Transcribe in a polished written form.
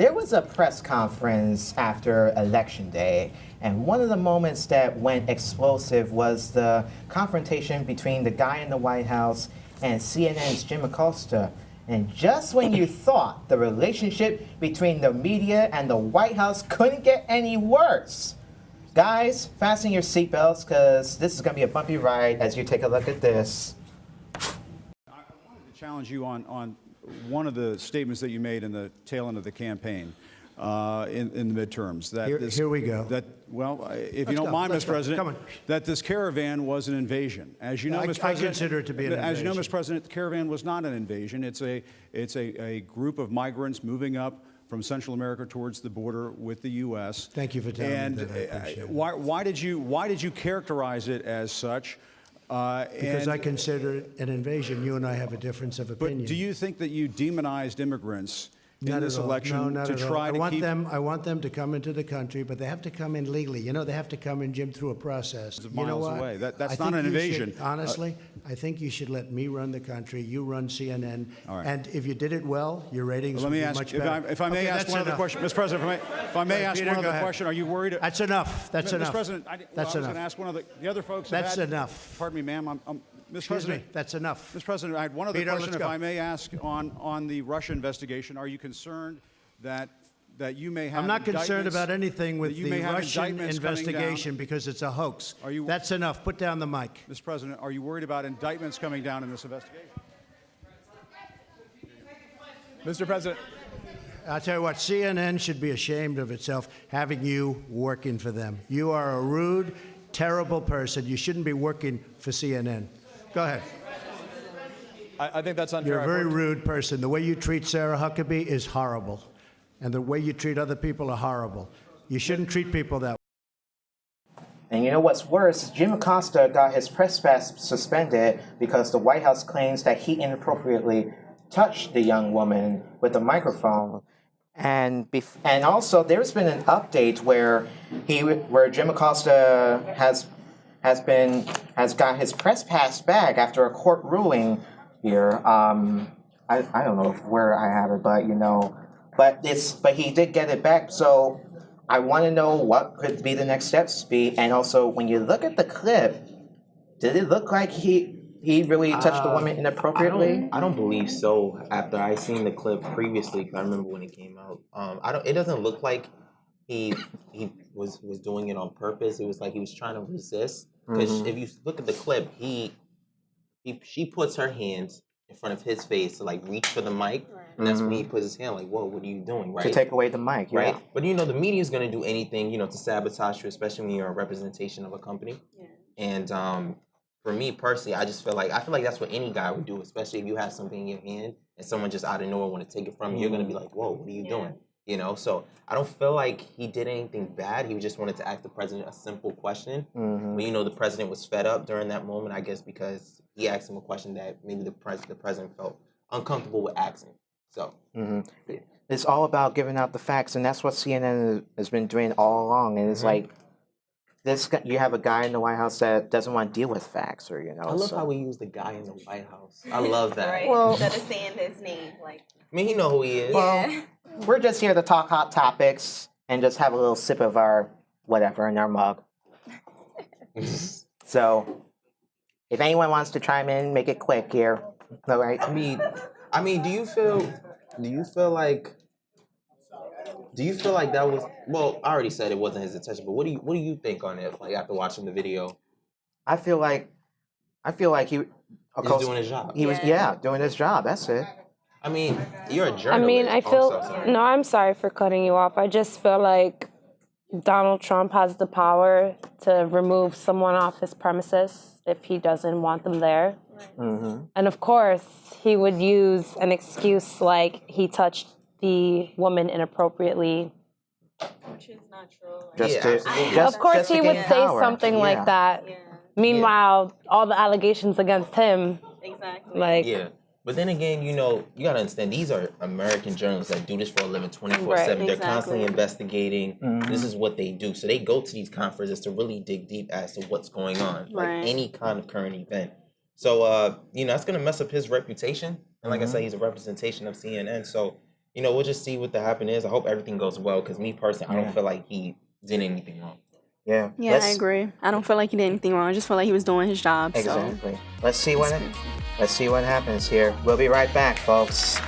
there was a press conference after Election Day, and one of the moments that went explosive was the confrontation between the guy in the White House and CNN's Jim Acosta. And just when you thought the relationship between the media and the White House couldn't get any worse, guys, fasten your seatbelts because this is going to be a bumpy ride as you take a look at this. I wanted to challenge you on one of the statements that you made in the tail end of the campaign in the midterms. That Here we go. That, well, if you don't mind, Mr. President, that this caravan was an invasion. As you know, Mr. President, I consider it to be an invasion. As you know, Mr. President, the caravan was not an invasion. It's a group of migrants moving up from Central America towards the border with the U.S. Thank you for telling me that. I appreciate it. Why did you characterize it as such? Because I consider it an invasion. You and I have a difference of opinion. But do you think that you demonized immigrants in this election no, not to at all. try to keep... I want them to come into the country, but they have to come in legally. You know, they have to come in, Jim, through a process. Miles you know what? away. That's I not an think you invasion. should, honestly, I think you should let me run the country. You run CNN. All right. And if you did it well, your ratings would be much better. If I may ask one other question, Mr. President, if I may ask one other question, are you worried? That's enough. That's enough. Mr. President, I was going to ask one of the other folks. That's enough. Pardon me, ma'am. Mr. Excuse President, me, that's enough. Mr. President, I had one other Peter, question, let's if go. I may ask, on the Russia investigation. Are you concerned that you may have I'm not concerned indictments- about anything with that you the may have Russian indictments coming investigation down? because it's a hoax. Are you- That's enough. Put down the mic. Mr. President, are you worried about indictments coming down in this investigation? Mr. President. I'll tell you what, CNN should be ashamed of itself having you working for them. You are a rude, terrible person. You shouldn't be working for CNN. Go ahead. I think that's unfair. You're a very rude person. The way you treat Sarah Huckabee is horrible. And the way you treat other people are horrible. You shouldn't treat people that way. And you know what's worse? Jim Acosta got his press pass suspended because the White House claims that he inappropriately touched the young woman with a microphone. And also, there's been an update where Jim Acosta has got his press pass back after a court ruling here. I don't know where I have it, but but he did get it back. So I want to know what could be the next steps be, and also when you look at the clip, did it look like he really touched the woman inappropriately? I don't believe so. After I seen the clip previously, 'cause I remember when it came out. It doesn't look like he was doing it on purpose. It was like he was trying to resist. Because if you look at the clip, she puts her hands in front of his face to like reach for the mic, and that's when he puts his hand like, "Whoa, what are you doing?" Right? To take away the mic, right? Yeah. But the media is going to do anything, to sabotage you, especially when you're a representation of a company. Yeah. And for me personally, I feel like that's what any guy would do, especially if you have something in your hand and someone just out of nowhere want to take it from you. You're going to be like, "Whoa, what are you doing?" So I don't feel like he did anything bad. He just wanted to ask the president a simple question. But the president was fed up during that moment, I guess, because he asked him a question that maybe the president felt uncomfortable with asking. So it's all about giving out the facts, and that's what CNN has been doing all along. And it's like you have a guy in the White House that doesn't want to deal with facts, or I love how we use the guy in the White House. I love that. Right. Well, instead of saying his name, like. I mean, he know who he is. Well, we're just here to talk hot topics and just have a little sip of our whatever in our mug. So, if anyone wants to chime in, make it quick here. All right. I mean, do you feel like that was, well, I already said it wasn't his intention, but what do you think on it? Like after watching the video, I feel like he he's doing his job. He was doing his job. That's it. I mean, you're a journalist. I mean, I feel also. no. I'm sorry for cutting you off. I just feel like Donald Trump has the power to remove someone off his premises if he doesn't want them there. And of course, he would use an excuse like he touched the woman inappropriately. Which is not true. Of course, he would say something like that. Yeah. Meanwhile, all the allegations against him, Exactly. Yeah. But then again, you got to understand, these are American journalists that do this for a living 24/7. They're constantly investigating. This is what they do. So they go to these conferences to really dig deep as to what's going on, like any kind of current event. So, that's going to mess up his reputation. And like I said, he's a representation of CNN. So, you know, we'll just see what the happen is. I hope everything goes well because me personally, I don't feel like he did anything wrong. Yeah. Yeah, I agree. I don't feel like he did anything wrong. I just feel like he was doing his job. Exactly. Let's see what happens here. We'll be right back, folks.